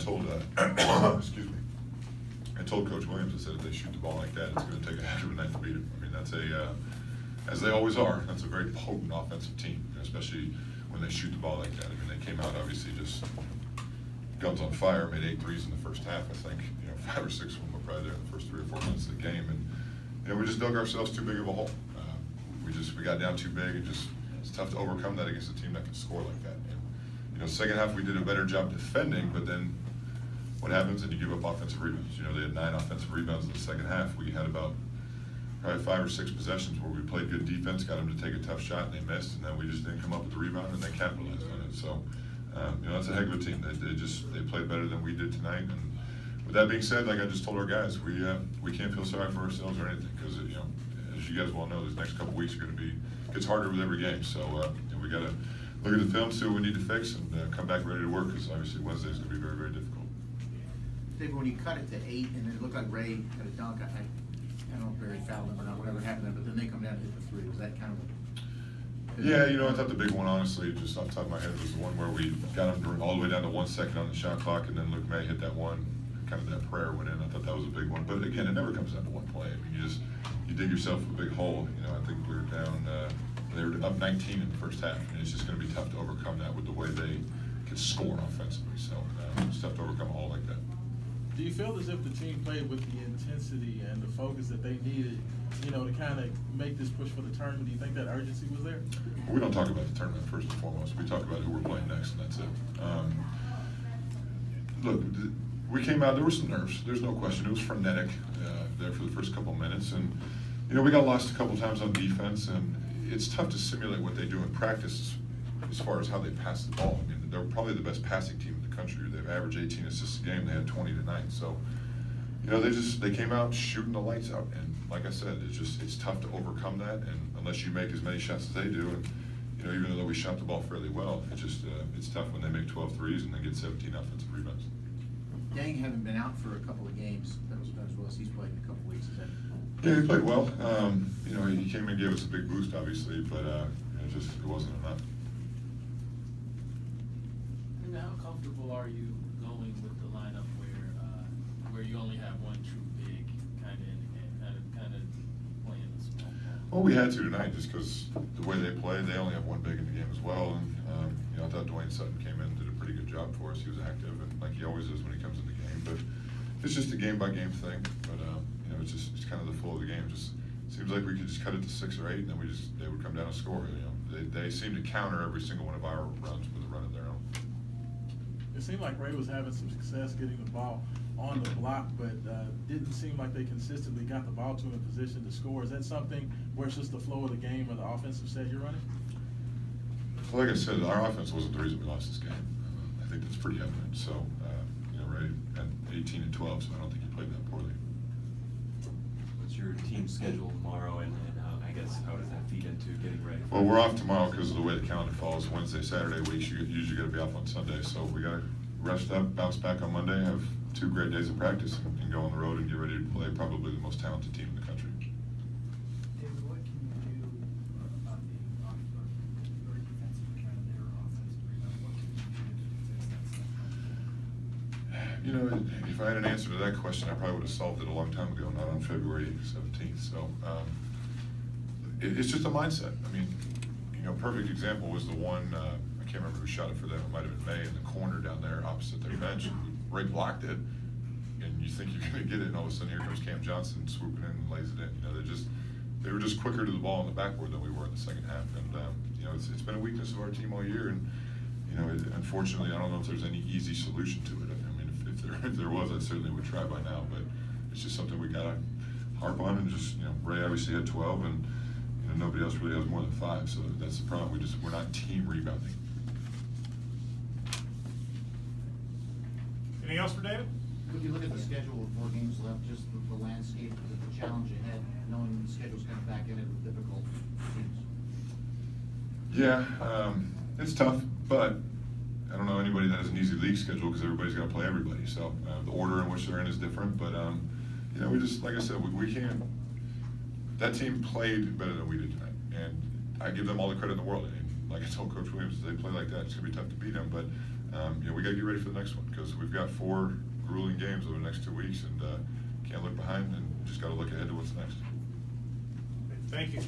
told, excuse me, I told Coach Williams, I said if they shoot the ball like that, it's going to take a heck of a night to beat them. I mean, that's as they always are, that's a very potent offensive team, especially when they shoot the ball like that. I mean, they came out obviously just guns on fire, made 8 threes in the first half. I think 5 or 6 of them were probably there in the first 3 or 4 minutes of the game, and we just dug ourselves too big of a hole. We got down too big, and just it's tough to overcome that against a team that can score like that. And second half we did a better job defending, but then what happens? And you give up offensive rebounds. They had 9 offensive rebounds in the second half. We had about probably 5 or 6 possessions where we played good defense, got them to take a tough shot, and they missed, and then we just didn't come up with the rebound, and they capitalized on it. So, that's a heck of a team. They played better than we did tonight. And with that being said, like I just told our guys, we can't feel sorry for ourselves or anything, because as you guys well know, these next couple weeks are going to be gets harder with every game. So we got to look at the film, see what we need to fix, and come back ready to work, because obviously Wednesday is going to be very, very difficult. David, when you cut it to 8, and then it looked like Ray had a dunk, I don't know if Barry fouled him or not, whatever happened there, but then they come down and hit the 3. Was that kind of a... Yeah, I thought the big one, honestly, just off the top of my head, was the one where we got them all the way down to 1 second on the shot clock, and then Luke May hit that one, kind of that prayer went in. I thought that was a big one. But again, it never comes down to one play. I mean, you dig yourself a big hole. I think we were down, they were up 19 in the first half, and it's just going to be tough to overcome that with the way they can score offensively. So it's tough to overcome a hole like that. Do you feel as if the team played with the intensity and the focus that they needed, to kind of make this push for the tournament? Do you think that urgency was there? We don't talk about the tournament first and foremost. We talk about who we're playing next, and that's it. Look, we came out, there were some nerves. There's no question. It was frenetic there for the first couple of minutes. And, we got lost a couple of times on defense, and it's tough to simulate what they do in practice as far as how they pass the ball. I mean, they're probably the best passing team in the country. They've averaged 18 assists a game. They had 20 tonight. So, they came out shooting the lights out. And like I said, it's tough to overcome that. And unless you make as many shots as they do, and even though we shot the ball fairly well, it's tough when they make 12 threes and then get 17 offensive rebounds. Dang, having been out for a couple of games, that was about as well as he's played in a couple of weeks. Is that? Yeah, he played well. He came in and gave us a big boost, obviously, but it wasn't enough. And how comfortable are you going with the lineup where you only have one true big kind of playing the small ball? Well, we had to tonight just because the way they play, they only have one big in the game as well. And I thought Dwayne Sutton came in and did a pretty good job for us. He was active, and like he always is when he comes in the game. But it's just a game-by-game thing. But it's kind of the flow of the game. Just seems like we could just cut it to 6 or 8, and then they would come down and score. They seem to counter every single one of our runs with a run of their own. It seemed like Ray was having some success getting the ball on the block, but didn't seem like they consistently got the ball to him in position to score. Is that something where it's just the flow of the game or the offensive set you're running? Well, like I said, our offense wasn't the reason we lost this game. I think that's pretty evident. So, Ray had 18 and 12, so I don't think he played that poorly. What's your team schedule tomorrow, and I guess how does that feed into getting ready? Well, we're off tomorrow because of the way the calendar falls. Wednesday, Saturday weeks, you usually got to be off on Sunday. So we got to rest up, bounce back on Monday, have 2 great days of practice, and go on the road and get ready to play probably the most talented team in the country. David, what can you do about the very defensive kind of their offensive rebound? What can you do to fix that stuff? If I had an answer to that question, I probably would have solved it a long time ago, not on February 17th. So it's just a mindset. I mean, perfect example was the one, I can't remember who shot it for them. It might have been May in the corner down there opposite their bench. Ray blocked it, and you think you're going to get it, and all of a sudden here comes Cam Johnson swooping in and lays it in. They were just quicker to the ball in the backboard than we were in the second half. And it's been a weakness of our team all year. And unfortunately, I don't know if there's any easy solution to it. I mean, if there was, I certainly would try by now. But it's just something we got to harp on. And just Ray obviously had 12, and nobody else really has more than 5. So that's the problem. We're not team rebounding. Anything else for David? When you look at the schedule with 4 games left, just the landscape, the challenge ahead, knowing the schedule's kind of back in it with difficult teams. Yeah, it's tough, but I don't know anybody that has an easy league schedule because everybody's got to play everybody. So the order in which they're in is different. But we just, like I said, we can't. That team played better than we did tonight, and I give them all the credit in the world. And like I told Coach Williams, if they play like that, it's gonna be tough to beat them. But we we gotta get ready for the next one, because we've got 4 grueling games over the next 2 weeks, and can't look behind, and just gotta look ahead to what's next. Thank you.